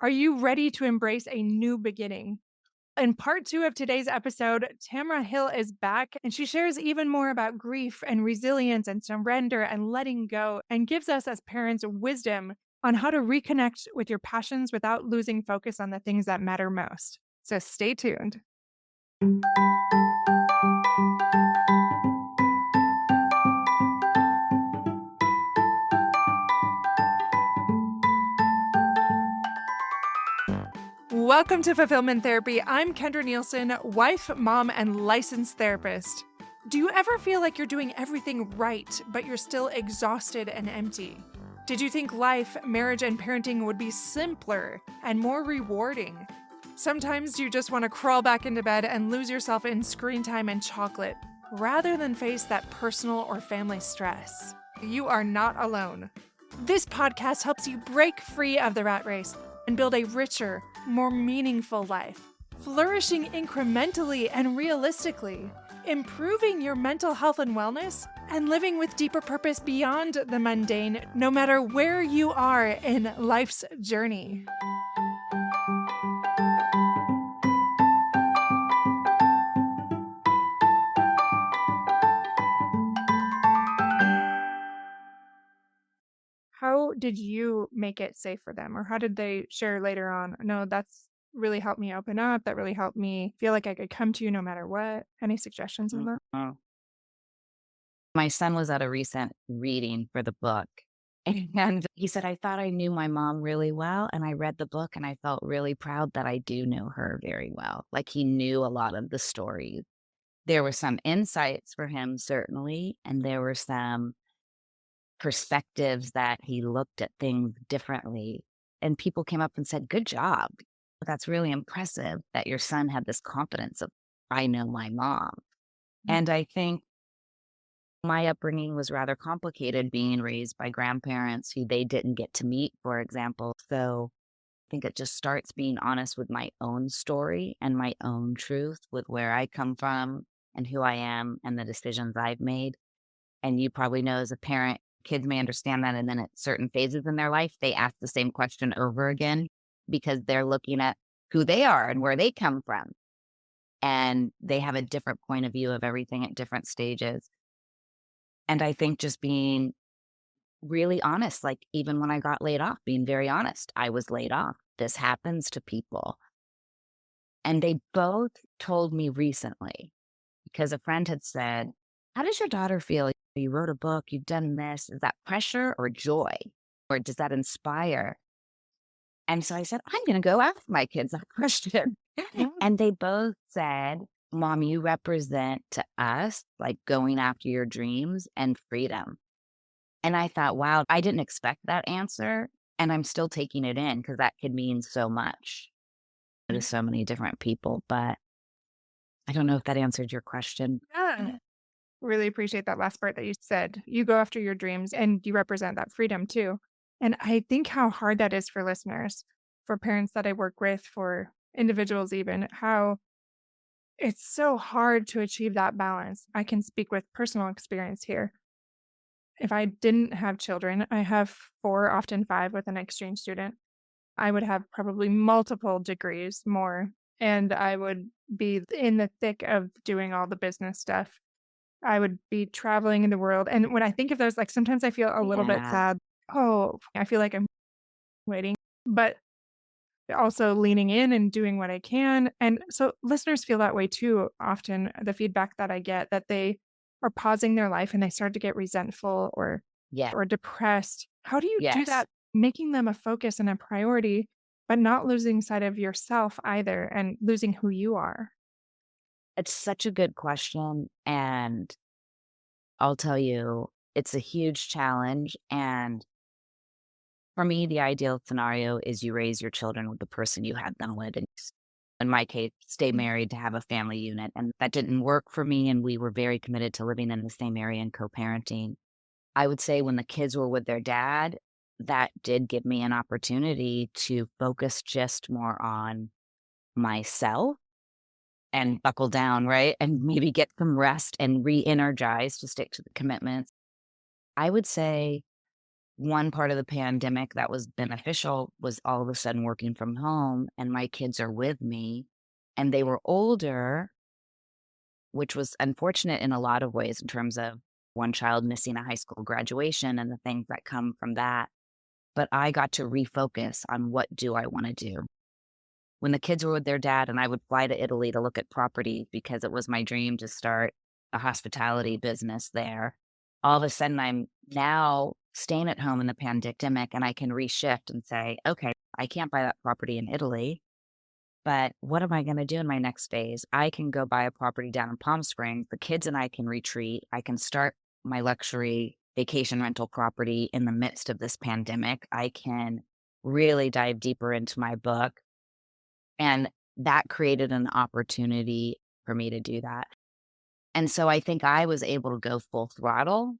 Are you ready to embrace a new beginning? In part two of today's episode, Tamara Hill is back and she shares even more about grief and resilience and surrender and letting go and gives us as parents wisdom on how to reconnect with your passions without losing focus on the things that matter most. So stay tuned. Welcome to Fulfillment Therapy. I'm Kendra Nielsen, wife, mom, and licensed therapist. Do you ever feel like you're doing everything right, but you're still exhausted and empty? Did you think life, marriage, and parenting would be simpler and more rewarding? Sometimes you just want to crawl back into bed and lose yourself in screen time and chocolate, rather than face that personal or family stress. You are not alone. This podcast helps you break free of the rat race and build a richer, more meaningful life, flourishing incrementally and realistically, improving your mental health and wellness, and living with deeper purpose beyond the mundane, no matter where you are in life's journey. How did you make it safe for them, or how did they share later on? No, that's really helped me open up. That really helped me feel like I could come to you no matter what. Any suggestions on that? Oh. My son was at a recent reading for the book, and he said, "I thought I knew my mom really well, and I read the book, and I felt really proud that I do know her very well." Like, he knew a lot of the stories. There were some insights for him, certainly, and there were some perspectives that he looked at things differently, and people came up and said, "Good job. That's really impressive that your son had this confidence of, 'I know my mom.'" And I think my upbringing was rather complicated, being raised by grandparents who they didn't get to meet, for example. So I think it just starts being honest with my own story and my own truth with where I come from and who I am and the decisions I've made. And you probably know as a parent, kids may understand that. And then at certain phases in their life, they ask the same question over again because they're looking at who they are and where they come from. And they have a different point of view of everything at different stages. And I think just being really honest, like, even when I got laid off, being very honest, I was laid off. This happens to people. And they both told me recently, because a friend had said, "How does your daughter feel? You wrote a book, you've done this. Is that pressure or joy? Or does that inspire?" And so I said, "I'm going to go ask my kids that question." Yeah. And they both said, "Mom, you represent to us like going after your dreams and freedom." And I thought, wow, I didn't expect that answer. And I'm still taking it in because that could mean so much to so many different people. But I don't know if that answered your question. Yeah. Really appreciate that last part that you said. You go after your dreams and you represent that freedom too. And I think how hard that is for listeners, for parents that I work with, for individuals, even how it's so hard to achieve that balance. I can speak with personal experience here. If I didn't have children, I have four, often five with an exchange student. I would have probably multiple degrees more, and I would be in the thick of doing all the business stuff. I would be traveling in the world, and when I think of those, like, sometimes I feel a little bit Yeah. sad. Oh, I feel like I'm waiting, but also leaning in and doing what I can, and so listeners feel that way too often, the feedback that I get, that they are pausing their life and they start to get resentful Yeah. or depressed. How do you do Yes. that, making them a focus and a priority, but not losing sight of yourself either and losing who you are? It's such a good question. And I'll tell you, it's a huge challenge. And for me, the ideal scenario is you raise your children with the person you had them with. And in my case, stay married to have a family unit. And that didn't work for me. And we were very committed to living in the same area and co parenting. I would say when the kids were with their dad, that did give me an opportunity to focus just more on myself and buckle down, right? And maybe get some rest and re energize to stick to the commitments. I would say one part of the pandemic that was beneficial was all of a sudden working from home and my kids are with me and they were older, which was unfortunate in a lot of ways in terms of one child missing a high school graduation and the things that come from that. But I got to refocus on what do I want to do. When the kids were with their dad and I would fly to Italy to look at property because it was my dream to start a hospitality business there. All of a sudden, I'm now staying at home in the pandemic and I can reshift and say, okay, I can't buy that property in Italy, but what am I going to do in my next phase? I can go buy a property down in Palm Springs. The kids and I can retreat. I can start my luxury vacation rental property in the midst of this pandemic. I can really dive deeper into my book. And that created an opportunity for me to do that. And so I think I was able to go full throttle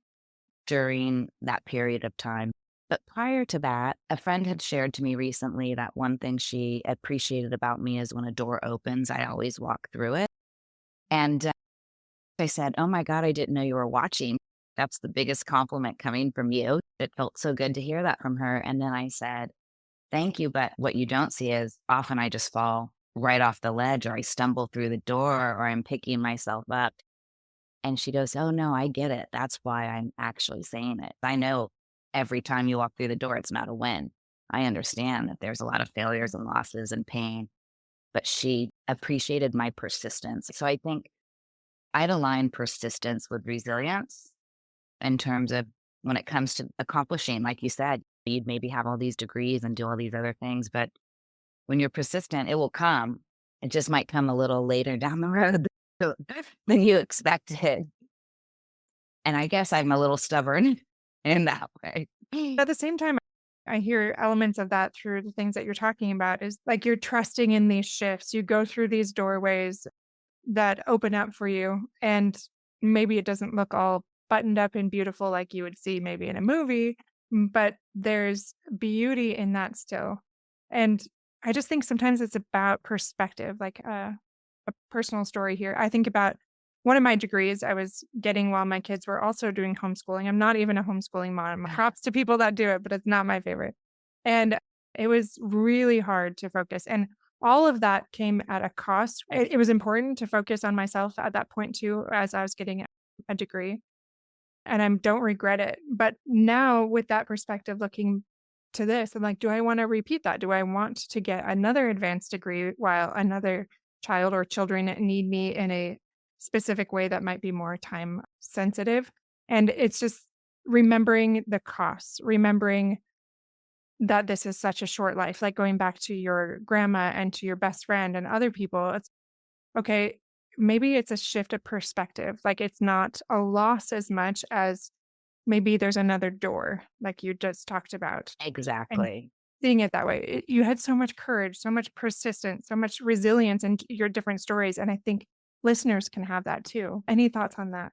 during that period of time. But prior to that, a friend had shared to me recently that one thing she appreciated about me is when a door opens, I always walk through it. And I said, "Oh my God, I didn't know you were watching. That's the biggest compliment coming from you." It felt so good to hear that from her. And then I said, "Thank you. But what you don't see is often I just fall right off the ledge or I stumble through the door or I'm picking myself up." And she goes, "Oh, no, I get it. That's why I'm actually saying it. I know every time you walk through the door, it's not a win. I understand that there's a lot of failures and losses and pain." But she appreciated my persistence. So I think I'd align persistence with resilience in terms of when it comes to accomplishing, like you said, you'd maybe have all these degrees and do all these other things. But when you're persistent, it will come. It just might come a little later down the road than you expected. And I guess I'm a little stubborn in that way. At the same time, I hear elements of that through the things that you're talking about is like you're trusting in these shifts. You go through these doorways that open up for you, and maybe it doesn't look all buttoned up and beautiful like you would see maybe in a movie, but there's beauty in that still. And I just think sometimes it's about perspective, like a personal story here. I think about one of my degrees I was getting while my kids were also doing homeschooling. I'm not even a homeschooling mom. Props to people that do it, but it's not my favorite. And it was really hard to focus. And all of that came at a cost. It was important to focus on myself at that point too, as I was getting a degree. And I don't regret it. But now with that perspective, looking to this, I'm like, do I want to repeat that? Do I want to get another advanced degree while another child or children need me in a specific way that might be more time sensitive? And it's just remembering the costs, remembering that this is such a short life, like going back to your grandma and to your best friend and other people. It's okay, maybe it's a shift of perspective. Like it's not a loss as much as maybe there's another door, like you just talked about, and Exactly. seeing it that way. You had so much courage, so much persistence, so much resilience in your different stories. And I think listeners can have that too. Any thoughts on that?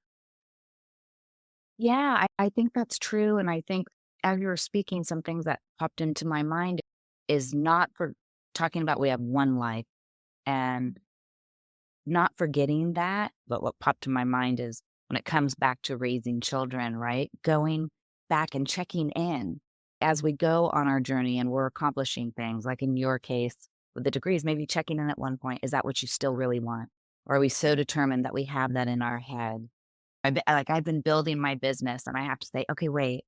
Yeah, I think that's true. And I think as you were speaking, some things that popped into my mind is not for talking about we have one life and not forgetting that. But what popped to my mind is when it comes back to raising children, right? Going back and checking in as we go on our journey and we're accomplishing things, like in your case with the degrees, maybe checking in at one point, is that what you still really want? Or are we so determined that we have that in our head? I've been building my business and I have to say, okay, wait,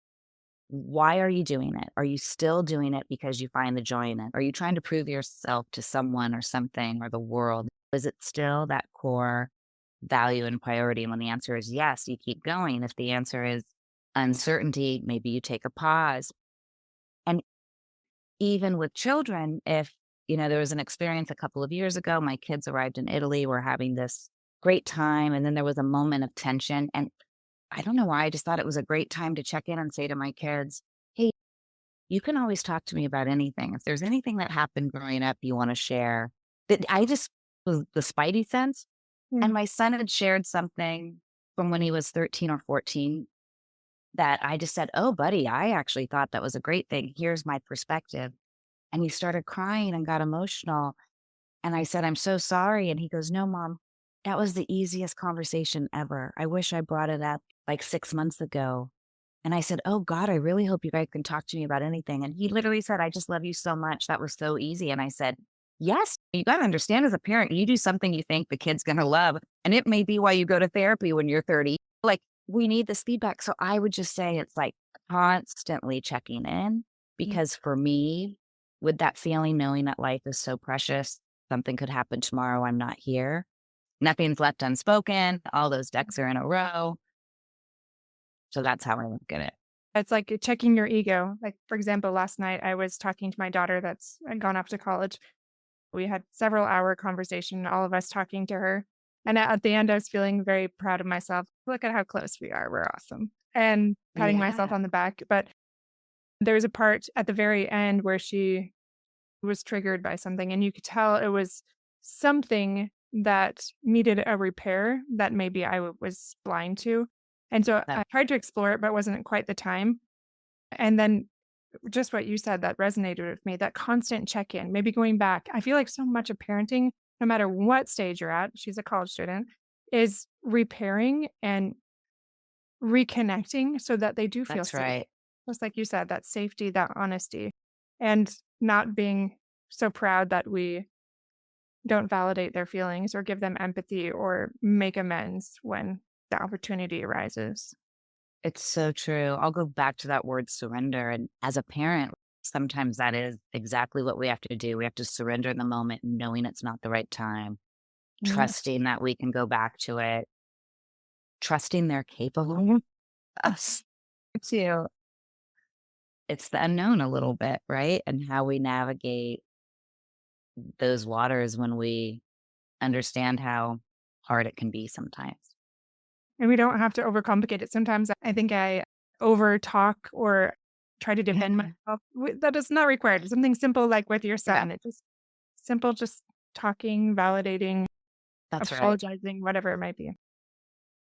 why are you doing it? Are you still doing it because you find the joy in it? Are you trying to prove yourself to someone or something or the world? Is it still that core value and priority? And when the answer is yes, you keep going. If the answer is uncertainty, maybe you take a pause. And even with children, if, there was an experience a couple of years ago, my kids arrived in Italy, we're having this great time. And then there was a moment of tension. And I don't know why, I just thought it was a great time to check in and say to my kids, "Hey, you can always talk to me about anything. If there's anything that happened growing up you want to share." That I just was the spidey sense. Yeah. And my son had shared something from when he was 13 or 14 that I just said, "Oh, buddy, I actually thought that was a great thing. Here's my perspective." And he started crying and got emotional. And I said, "I'm so sorry." And he goes, "No, mom, that was the easiest conversation ever. I wish I brought it up like 6 months ago." And I said, "Oh God, I really hope you guys can talk to me about anything." And he literally said, "I just love you so much. That was so easy." And I said, "Yes, you got to understand as a parent, you do something you think the kid's going to love. And it may be why you go to therapy when you're 30. Like, we need this feedback." So I would just say it's like constantly checking in Mm. because for me, with that feeling, knowing that life is so precious, something could happen tomorrow. I'm not here. Nothing's left unspoken. All those decks are in a row. So that's how I look at it. It's like checking your ego. Like, for example, last night I was talking to my daughter that's gone off to college. We had several hour conversation, all of us talking to her. And at the end, I was feeling very proud of myself. Look at how close we are. We're awesome. And patting myself Yeah, on the back. But there was a part at the very end where she was triggered by something, and you could tell it was something that needed a repair that maybe was blind to. And so that I tried to explore it, but wasn't quite the time. And then just what you said that resonated with me, that constant check in, maybe going back. I feel like so much of parenting, no matter what stage you're at, she's a college student, is repairing and reconnecting so that they do feel that's safe. right. Just like you said, that safety, that honesty, and not being so proud that we don't validate their feelings or give them empathy or make amends when the opportunity arises. It's so true. I'll go back to that word surrender. And as a parent, sometimes that is exactly what we have to do. We have to surrender in the moment, knowing it's not the right time, Yes. trusting that we can go back to it, trusting they're capable of us too. It's the unknown a little bit, right? And how we navigate those waters when we understand how hard it can be sometimes. And we don't have to overcomplicate it. Sometimes I think I over talk or try to defend myself. That is not required. Something simple like with your Yeah, son. It's just simple, just talking, validating, that's right. apologizing, whatever it might be.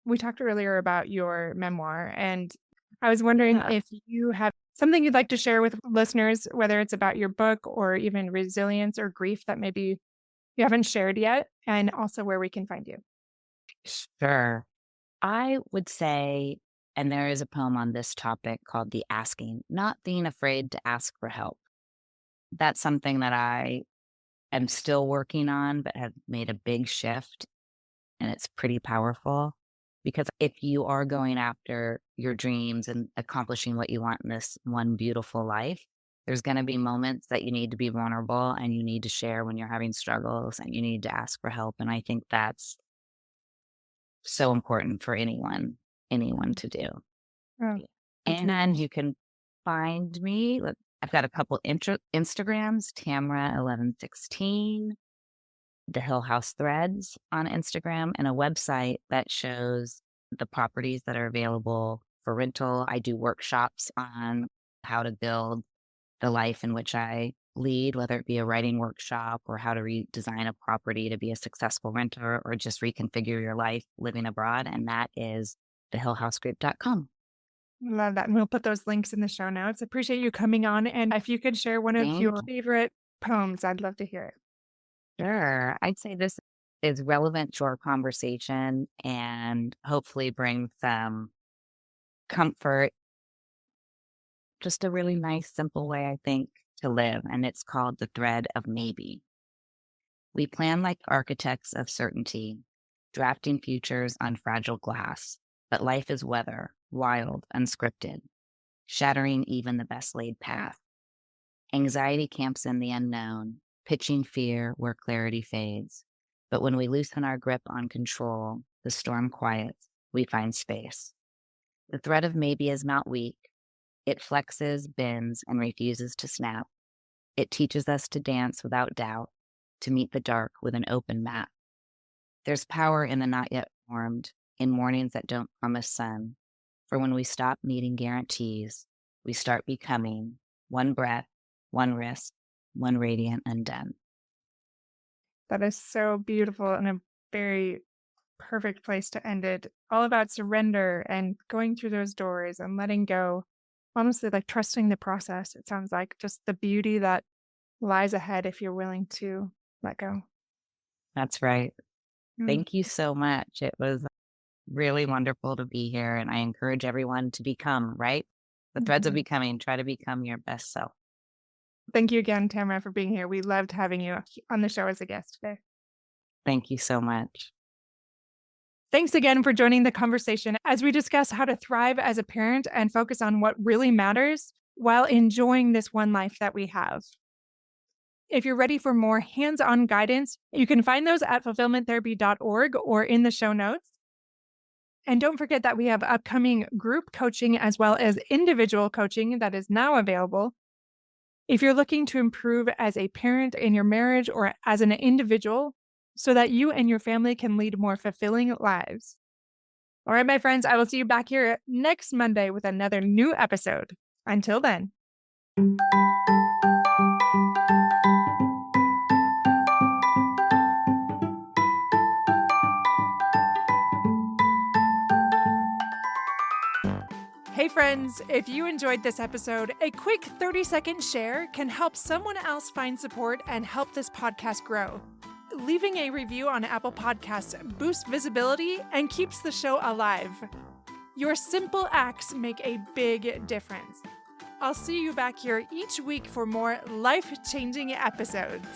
We talked earlier about your memoir, and I was wondering Yeah. if you have something you'd like to share with listeners, whether it's about your book or even resilience or grief that maybe you haven't shared yet, and also where we can find you. Sure. I would say, and there is a poem on this topic called The Asking, not being afraid to ask for help. That's something that I am still working on, but have made a big shift. And it's pretty powerful because if you are going after your dreams and accomplishing what you want in this one beautiful life, there's going to be moments that you need to be vulnerable and you need to share when you're having struggles and you need to ask for help. And I think that's so important for anyone to do. Oh, that's And beautiful. you can find me. I've got a couple Instagrams, Tamara1116, the Hill House Threads on Instagram, and a website that shows the properties that are available for rental. I do workshops on how to build the life in which I lead, whether it be a writing workshop or how to redesign a property to be a successful renter or just reconfigure your life living abroad. And that is thehillhousegroup.com. Love that. And we'll put those links in the show notes. Appreciate you coming on. And if you could share one of Thank your you. favorite poems, I'd love to hear it. Sure. I'd say this is relevant to our conversation and hopefully bring some comfort, just a really nice, simple way, I think, to live. And it's called The Thread of Maybe. We plan like architects of certainty, drafting futures on fragile glass. But life is weather, wild, unscripted, shattering even the best laid path. Anxiety camps in the unknown, pitching fear where clarity fades. But when we loosen our grip on control, the storm quiets, we find space. The thread of maybe is not weak. It flexes, bends, and refuses to snap. It teaches us to dance without doubt, to meet the dark with an open map. There's power in the not yet formed, in mornings that don't promise sun. For when we stop needing guarantees, we start becoming one breath, one risk, one radiant undone. That is so beautiful and a very perfect place to end it. All about surrender and going through those doors and letting go. Honestly, like trusting the process. It sounds like just the beauty that lies ahead if you're willing to let go. That's right. Mm. Thank you so much. It was really wonderful to be here. And I encourage everyone to become, right? The threads of becoming, try to become your best self. Thank you again, Tamara, for being here. We loved having you on the show as a guest today. Thank you so much. Thanks again for joining the conversation as we discuss how to thrive as a parent and focus on what really matters while enjoying this one life that we have. If you're ready for more hands-on guidance, you can find those at fulfillmenttherapy.org or in the show notes. And don't forget that we have upcoming group coaching as well as individual coaching that is now available. If you're looking to improve as a parent in your marriage or as an individual so that you and your family can lead more fulfilling lives. All right, my friends, I will see you back here next Monday with another new episode. Until then. Hey friends, if you enjoyed this episode, a quick 30-second share can help someone else find support and help this podcast grow. Leaving a review on Apple Podcasts boosts visibility and keeps the show alive. Your simple acts make a big difference. I'll see you back here each week for more life-changing episodes.